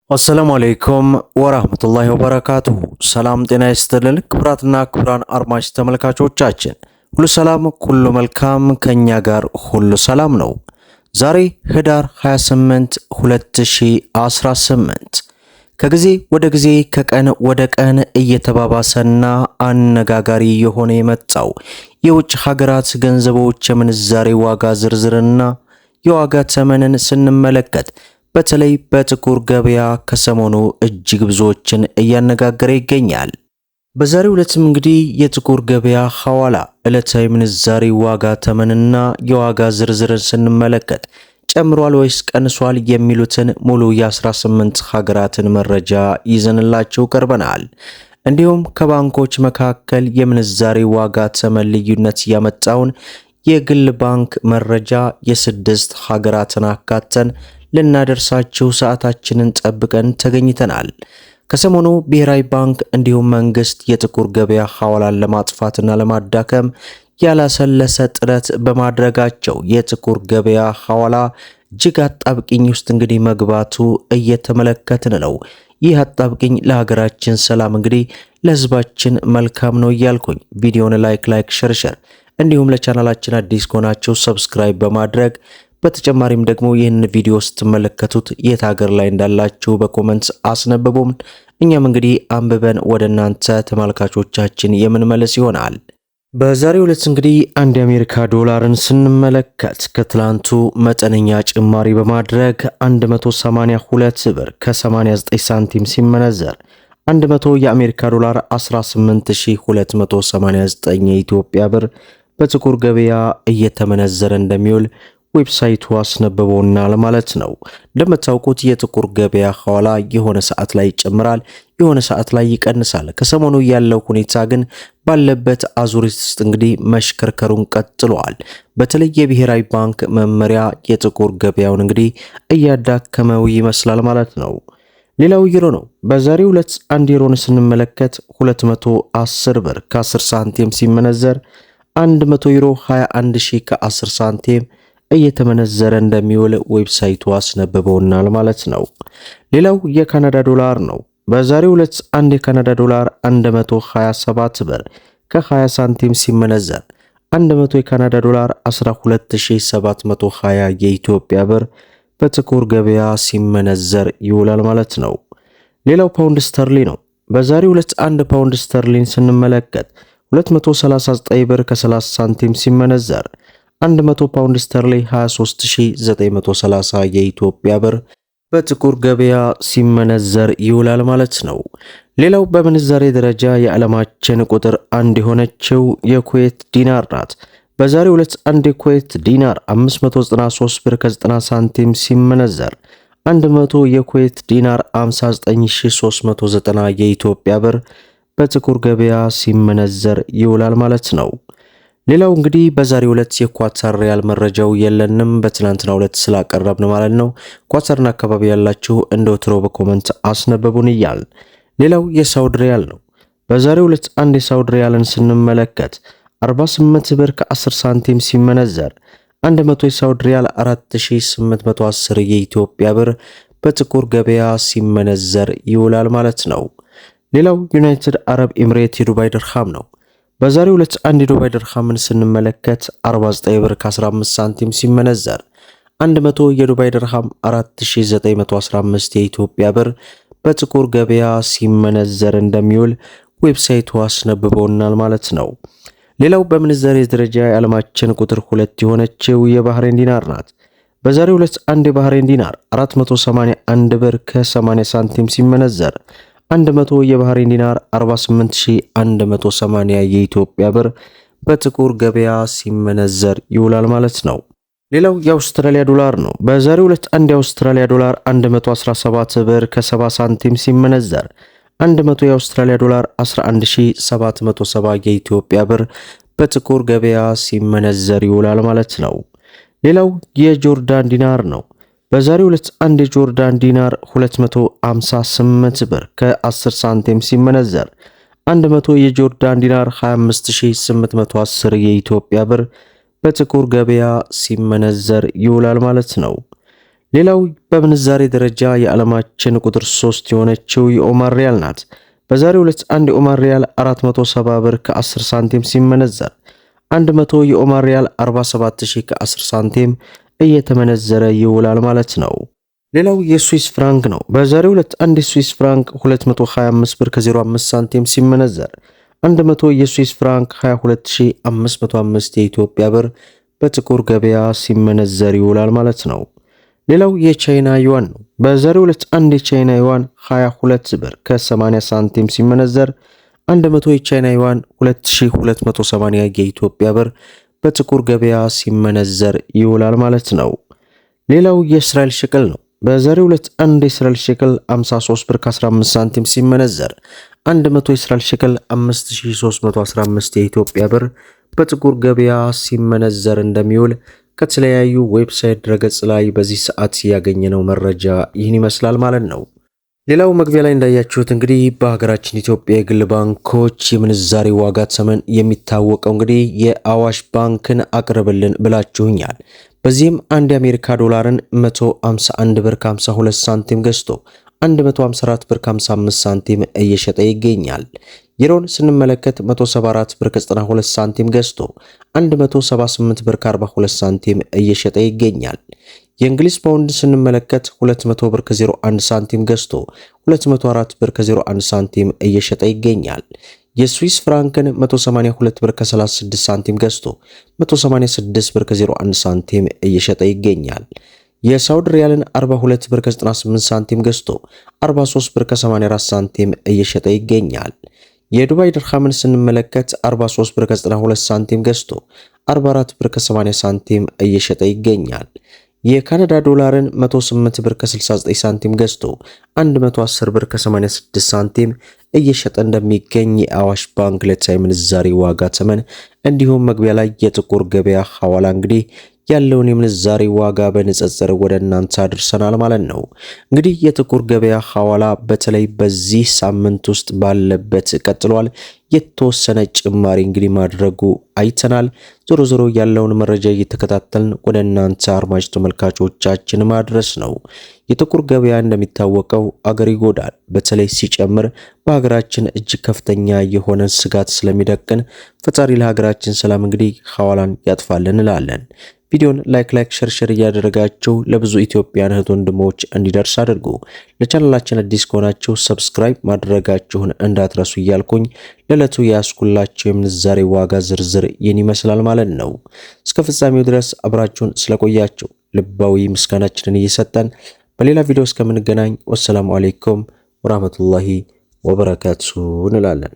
አሰላሙ አለይኩም ወራህመቱላሂ ወበረካቱሁ። ሰላም ጤና ይስጥልን ክብራትና ክብራን አድማጭ ተመልካቾቻችን ሁሉ ሰላም ሁሉ መልካም፣ ከኛ ጋር ሁሉ ሰላም ነው። ዛሬ ህዳር 28 2018 ከጊዜ ወደ ጊዜ ከቀን ወደ ቀን እየተባባሰና አነጋጋሪ የሆነ የመጣው የውጭ ሀገራት ገንዘቦች የምንዛሬ ዋጋ ዝርዝርና የዋጋ ተመንን ስንመለከት በተለይ በጥቁር ገበያ ከሰሞኑ እጅግ ብዙዎችን እያነጋገረ ይገኛል። በዛሬው ዕለትም እንግዲህ የጥቁር ገበያ ሐዋላ ዕለታዊ ምንዛሬ ዋጋ ተመንና የዋጋ ዝርዝርን ስንመለከት ጨምሯል ወይስ ቀንሷል የሚሉትን ሙሉ የ18 ሀገራትን መረጃ ይዘንላችሁ ቀርበናል። እንዲሁም ከባንኮች መካከል የምንዛሬ ዋጋ ተመን ልዩነት ያመጣውን የግል ባንክ መረጃ የ6 ሀገራትን አካተን ልናደርሳችሁ ሰዓታችንን ጠብቀን ተገኝተናል። ከሰሞኑ ብሔራዊ ባንክ እንዲሁም መንግስት የጥቁር ገበያ ሐዋላን ለማጥፋትና ለማዳከም ያላሰለሰ ጥረት በማድረጋቸው የጥቁር ገበያ ሐዋላ እጅግ አጣብቂኝ ውስጥ እንግዲህ መግባቱ እየተመለከትን ነው። ይህ አጣብቂኝ ለሀገራችን ሰላም እንግዲህ ለህዝባችን መልካም ነው እያልኩኝ ቪዲዮውን ላይክ ሸር እንዲሁም ለቻናላችን አዲስ ከሆናችሁ ሰብስክራይብ በማድረግ በተጨማሪም ደግሞ ይህን ቪዲዮ ስትመለከቱት የት ሀገር ላይ እንዳላችሁ በኮሜንት አስነብቡም። እኛም እንግዲህ አንብበን ወደ እናንተ ተመልካቾቻችን የምንመለስ ይሆናል። በዛሬው ዕለት እንግዲህ አንድ የአሜሪካ ዶላርን ስንመለከት ከትላንቱ መጠነኛ ጭማሪ በማድረግ 182 ብር ከ89 ሳንቲም ሲመነዘር 100 የአሜሪካ ዶላር 18289 የኢትዮጵያ ብር በጥቁር ገበያ እየተመነዘረ እንደሚውል ዌብሳይቱ አስነብቦናል ማለት ነው። እንደምታውቁት የጥቁር ገበያ ሐዋላ የሆነ ሰዓት ላይ ይጨምራል፣ የሆነ ሰዓት ላይ ይቀንሳል። ከሰሞኑ ያለው ሁኔታ ግን ባለበት አዙሪት ውስጥ እንግዲህ መሽከርከሩን ቀጥሏል። በተለይ የብሔራዊ ባንክ መመሪያ የጥቁር ገበያውን እንግዲህ እያዳከመው ይመስላል ማለት ነው። ሌላው ዩሮ ነው። በዛሬው ዕለት አንድ ዩሮን ስንመለከት 210 ብር ከ10 ሳንቲም ሲመነዘር 100 ዩሮ 21000 ከ10 ሳንቲም እየተመነዘረ እንደሚውል ዌብሳይቱ አስነብበውናል ማለት ነው። ሌላው የካናዳ ዶላር ነው። በዛሬው ዕለት አንድ የካናዳ ዶላር 127 ብር ከ20 ሳንቲም ሲመነዘር 100 የካናዳ ዶላር 12720 የኢትዮጵያ ብር በጥቁር ገበያ ሲመነዘር ይውላል ማለት ነው። ሌላው ፓውንድ ስተርሊ ነው። በዛሬው ዕለት አንድ ፓውንድ ስተርሊን ስንመለከት 239 ብር ከ30 ሳንቲም ሲመነዘር 100 ፓውንድ ስተርሊ 23930 የኢትዮጵያ ብር በጥቁር ገበያ ሲመነዘር ይውላል ማለት ነው። ሌላው በምንዛሬ ደረጃ የዓለማችን ቁጥር 1 የሆነችው የኩዌት ዲናር ናት። በዛሬው ዕለት አንድ የኩዌት ዲናር 593 ብር ከ90 ሳንቲም ሲመነዘር 100 የኩዌት ዲናር 59390 የኢትዮጵያ ብር በጥቁር ገበያ ሲመነዘር ይውላል ማለት ነው። ሌላው እንግዲህ በዛሬው ዕለት የኳታር ሪያል መረጃው የለንም፣ በትናንትናው ዕለት ስላቀረብን ማለት ነው። ኳታርና አካባቢ ያላችሁ እንደ ወትሮ በኮሜንት አስነበቡን እያል። ሌላው የሳውዲ ሪያል ነው። በዛሬው ዕለት አንድ የሳውዲ ሪያልን ስንመለከት 48 ብር ከ10 ሳንቲም ሲመነዘር 100 የሳውዲ ሪያል 4810 የኢትዮጵያ ብር በጥቁር ገበያ ሲመነዘር ይውላል ማለት ነው። ሌላው ዩናይትድ አረብ ኤምሬት የዱባይ ድርሃም ነው። በዛሬው ዕለት አንድ የዱባይ ድርሃምን ስንመለከት 49 ብር ከ15 ሳንቲም ሲመነዘር 100 የዱባይ ድርሃም 4915 የኢትዮጵያ ብር በጥቁር ገበያ ሲመነዘር እንደሚውል ዌብሳይቱ አስነብቦናል ማለት ነው። ሌላው በምንዛሬ ደረጃ የዓለማችን ቁጥር 2 የሆነችው የባህሬን ዲናር ናት። በዛሬው ዕለት አንድ የባህሬን ዲናር 481 ብር ከ80 ሳንቲም ሲመነዘር 100 የባህሬን ዲናር 48180 የኢትዮጵያ ብር በጥቁር ገበያ ሲመነዘር ይውላል ማለት ነው። ሌላው የአውስትራሊያ ዶላር ነው። በዛሬው ዕለት አንድ የአውስትራሊያ ዶላር 117 ብር ከ70 ሳንቲም ሲመነዘር 100 የአውስትራሊያ ዶላር 11770 የኢትዮጵያ ብር በጥቁር ገበያ ሲመነዘር ይውላል ማለት ነው። ሌላው የጆርዳን ዲናር ነው። በዛሬው ዕለት አንድ የጆርዳን ዲናር 258 ብር ከ10 ሳንቲም ሲመነዘር 100 የጆርዳን ዲናር 25810 የኢትዮጵያ ብር በጥቁር ገበያ ሲመነዘር ይውላል ማለት ነው። ሌላው በምንዛሬ ደረጃ የዓለማችን ቁጥር 3 የሆነችው የኦማር ሪያል ናት። በዛሬው ዕለት አንድ የኦማር ሪያል 470 ብር ከ10 ሳንቲም ሲመነዘር 100 የኦማር ሪያል 47000 ከ10 ሳንቲም እየተመነዘረ ይውላል ማለት ነው። ሌላው የስዊስ ፍራንክ ነው። በዛሬው ዕለት አንድ የስዊስ ፍራንክ 225 ብር ከ05 ሳንቲም ሲመነዘር 100 የስዊስ ፍራንክ 22505 የኢትዮጵያ ብር በጥቁር ገበያ ሲመነዘር ይውላል ማለት ነው። ሌላው የቻይና ዩዋን ነው። በዛሬው ዕለት አንድ የቻይና ዩዋን 22 ብር ከ80 ሳንቲም ሲመነዘር 100 የቻይና ዩዋን 2280 የኢትዮጵያ ብር በጥቁር ገበያ ሲመነዘር ይውላል ማለት ነው። ሌላው የእስራኤል ሽቅል ነው። በዛሬው ዕለት አንድ የእስራኤል ሽቅል 53 ብር ከ15 ሳንቲም ሲመነዘር 100 የእስራኤል ሽቅል 5315 የኢትዮጵያ ብር በጥቁር ገበያ ሲመነዘር እንደሚውል ከተለያዩ ዌብሳይት ድረገጽ ላይ በዚህ ሰዓት ያገኘነው መረጃ ይህን ይመስላል ማለት ነው። ሌላው መግቢያ ላይ እንዳያችሁት እንግዲህ በሀገራችን ኢትዮጵያ የግል ባንኮች የምንዛሬ ዋጋ ተመን የሚታወቀው እንግዲህ የአዋሽ ባንክን አቅርብልን ብላችሁኛል። በዚህም አንድ የአሜሪካ ዶላርን 151 ብር ከ52 ሳንቲም ገዝቶ 154 ብር ከ55 ሳንቲም እየሸጠ ይገኛል። ዩሮን ስንመለከት 174 ብር ከ92 ሳንቲም ገዝቶ 178 ብር ከ42 ሳንቲም እየሸጠ ይገኛል። የእንግሊዝ ፓውንድ ስንመለከት 200 ብር ከ01 ሳንቲም ገዝቶ 204 ብር ከ01 ሳንቲም እየሸጠ ይገኛል። የስዊስ ፍራንክን 182 ብር ከ36 ሳንቲም ገዝቶ 186 ብር ከ01 ሳንቲም እየሸጠ ይገኛል። የሳውዲ ሪያልን 42 ብር ከ98 ሳንቲም ገዝቶ 43 ብር ከ84 ሳንቲም እየሸጠ ይገኛል። የዱባይ ድርሃምን ስንመለከት 43 ብር ከ92 ሳንቲም ገዝቶ 44 ብር ከ80 ሳንቲም እየሸጠ ይገኛል። የካናዳ ዶላርን 108 ብር ከ69 ሳንቲም ገዝቶ 110 ብር ከ86 ሳንቲም እየሸጠ እንደሚገኝ የአዋሽ ባንክ ዕለታዊ ምንዛሬ ዋጋ ተመን እንዲሁም መግቢያ ላይ የጥቁር ገበያ ሐዋላ እንግዲህ ያለውን የምንዛሬ ዋጋ በንጽጽር ወደ እናንተ አድርሰናል ማለት ነው። እንግዲህ የጥቁር ገበያ ሐዋላ በተለይ በዚህ ሳምንት ውስጥ ባለበት ቀጥሏል። የተወሰነ ጭማሪ እንግዲህ ማድረጉ አይተናል። ዞሮ ዞሮ ያለውን መረጃ እየተከታተልን ወደ እናንተ አድማጭ ተመልካቾቻችን ማድረስ ነው። የጥቁር ገበያ እንደሚታወቀው አገር ይጎዳል። በተለይ ሲጨምር በሀገራችን እጅግ ከፍተኛ የሆነ ስጋት ስለሚደቅን ፈጣሪ ለሀገራችን ሰላም እንግዲህ ሐዋላን ያጥፋልን እንላለን። ቪዲዮን ላይክ ሸር እያደረጋችሁ ለብዙ ኢትዮጵያን እህት ወንድሞች እንዲደርስ አድርጉ። ለቻናላችን አዲስ ከሆናችሁ ሰብስክራይብ ማድረጋችሁን እንዳትረሱ እያልኩኝ ለዕለቱ ያስኩላችሁ የምንዛሬ ዋጋ ዝርዝር ይህን ይመስላል ማለት ነው። እስከ ፍጻሜው ድረስ አብራችሁን ስለቆያችሁ ልባዊ ምስጋናችንን እየሰጠን በሌላ ቪዲዮ እስከምንገናኝ ወሰላሙ አለይኩም ወራህመቱላሂ ወበረካቱ እንላለን።